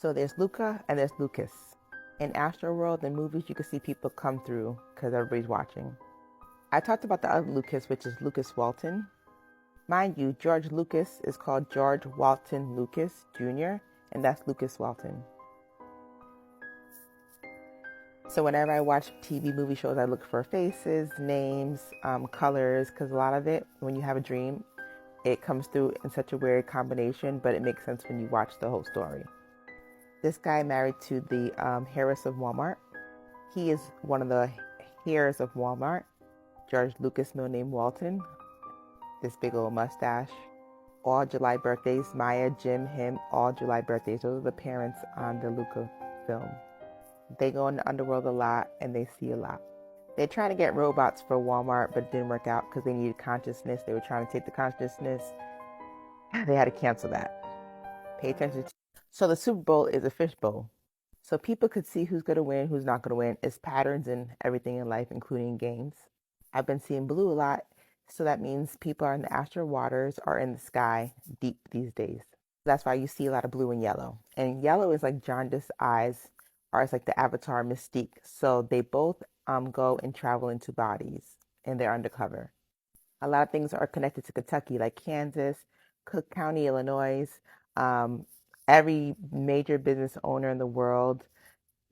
So there's Luca and there's Lucas. In Astro World, in movies, you can see people come through because everybody's watching. I talked about the other Lucas, which is Lucas Walton. Mind you, George Lucas is called George Walton Lucas Jr., and that's Lucas Walton. So whenever I watch TV movie shows, I look for faces, names, colors, because a lot of it, when you have a dream, it comes through in such a weird combination, but it makes sense when you watch the whole story. This guy married to the heiress of Walmart. He is one of the heirs of Walmart. George Lucas, middle name Walton. This big old mustache. All July birthdays. Maya, Jim, him, all July birthdays. Those are the parents on the Luca film. They go in the underworld a lot and they see a lot. They're trying to get robots for Walmart, but it didn't work out because they needed consciousness. They were trying to take the consciousness. They had to cancel that. Pay attention. So the Super Bowl is a fishbowl. So people could see who's going to win, who's not going to win. It's patterns in everything in life, including games. I've been seeing blue a lot. So that means people are in the astral waters or in the sky deep these days. That's why you see a lot of blue and yellow. And yellow is like jaundiced eyes, or it's like the avatar mystique. So they both go and travel into bodies and they're undercover. A lot of things are connected to Kentucky, like Kansas, Cook County, Illinois. Um, every major business owner in the world,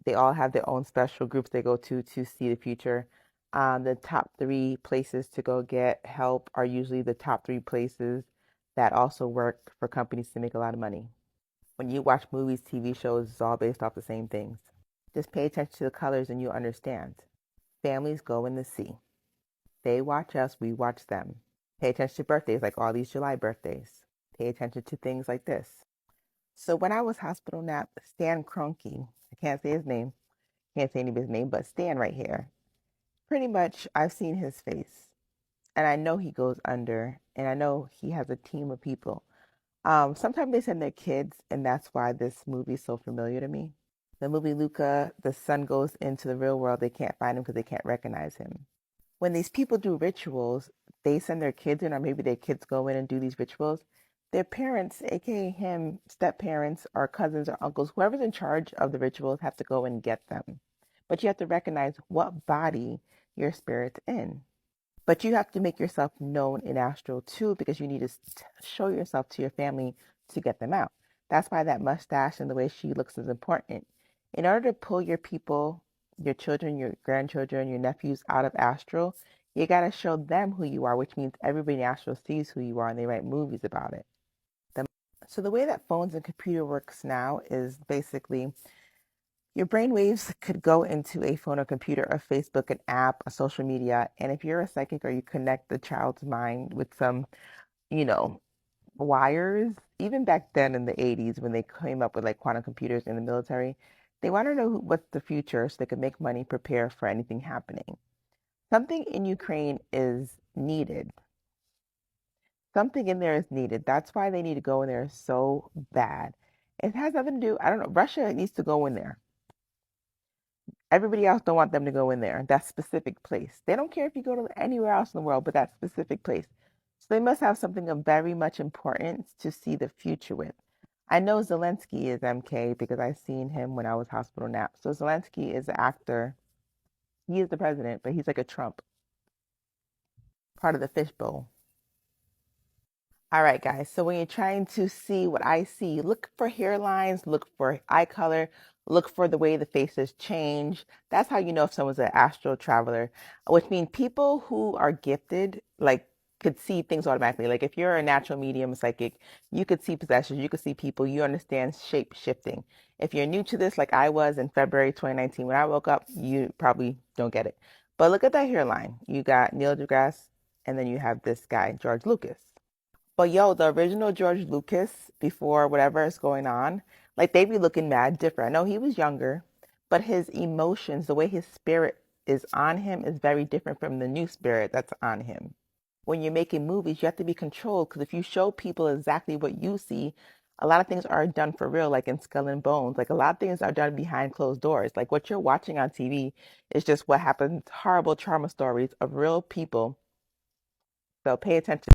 they all have their own special groups they go to see the future. The top three places to go get help are usually the top three places that also work for companies to make a lot of money. When you watch movies, TV shows, it's all based off the same things. Just pay attention to the colors and you'll understand. Families go in the sea. They watch us, we watch them. Pay attention to birthdays, like all these July birthdays. Pay attention to things like this. So when I was hospital nap, Stan Kroenke, I can't say his name, can't say any of his name, but Stan right here. Pretty much, I've seen his face. And I know he goes under, and I know he has a team of people. Sometimes they send their kids, and that's why this movie is so familiar to me. The movie Luca, the son goes into the real world. They can't find him because they can't recognize him. When these people do rituals, they send their kids in, or maybe their kids go in and do these rituals. Their parents, aka him, step parents, or cousins or uncles, whoever's in charge of the rituals, have to go and get them. But you have to recognize what body your spirit's in. But you have to make yourself known in astral too, because you need to show yourself to your family to get them out. That's why that mustache and the way she looks is important. In order to pull your people, your children, your grandchildren, your nephews out of astral, you got to show them who you are, which means everybody in astral sees who you are and they write movies about it. So the way that phones and computer works now is basically your brain waves could go into a phone or computer, a Facebook, an app, a social media. And if you're a psychic or you connect the child's mind with some, you know, wires, even back then in the 80s when they came up with like quantum computers in the military, they want to know what's the future so they could make money, prepare for anything happening. Something in Ukraine is needed. Something in there is needed. That's why they need to go in there so bad. It has nothing to do, I don't know, Russia needs to go in there. Everybody else don't want them to go in there, that specific place. They don't care if you go to anywhere else in the world, but that specific place. So they must have something of very much importance to see the future with. I know Zelensky is MK because I've seen him when I was hospital nap. So Zelensky is the actor. He is the president, but he's like a Trump, part of the fishbowl. All right, guys. So when you're trying to see what I see, look for hairlines, look for eye color, look for the way the faces change. That's how you know if someone's an astral traveler, which means people who are gifted, like, could see things automatically. Like if you're a natural medium psychic, you could see possessions, you could see people, you understand shape shifting. If you're new to this, like I was in February 2019, when I woke up, you probably don't get it. But look at that hairline. You got Neil deGrasse, and then you have this guy, George Lucas. But yo, the original George Lucas, before whatever is going on, like they be looking mad different. I know he was younger, but his emotions, the way his spirit is on him is very different from the new spirit that's on him. When you're making movies, you have to be controlled because if you show people exactly what you see, a lot of things are done for real, like in Skull and Bones. Like a lot of things are done behind closed doors. Like what you're watching on TV is just what happens, horrible trauma stories of real people. So pay attention.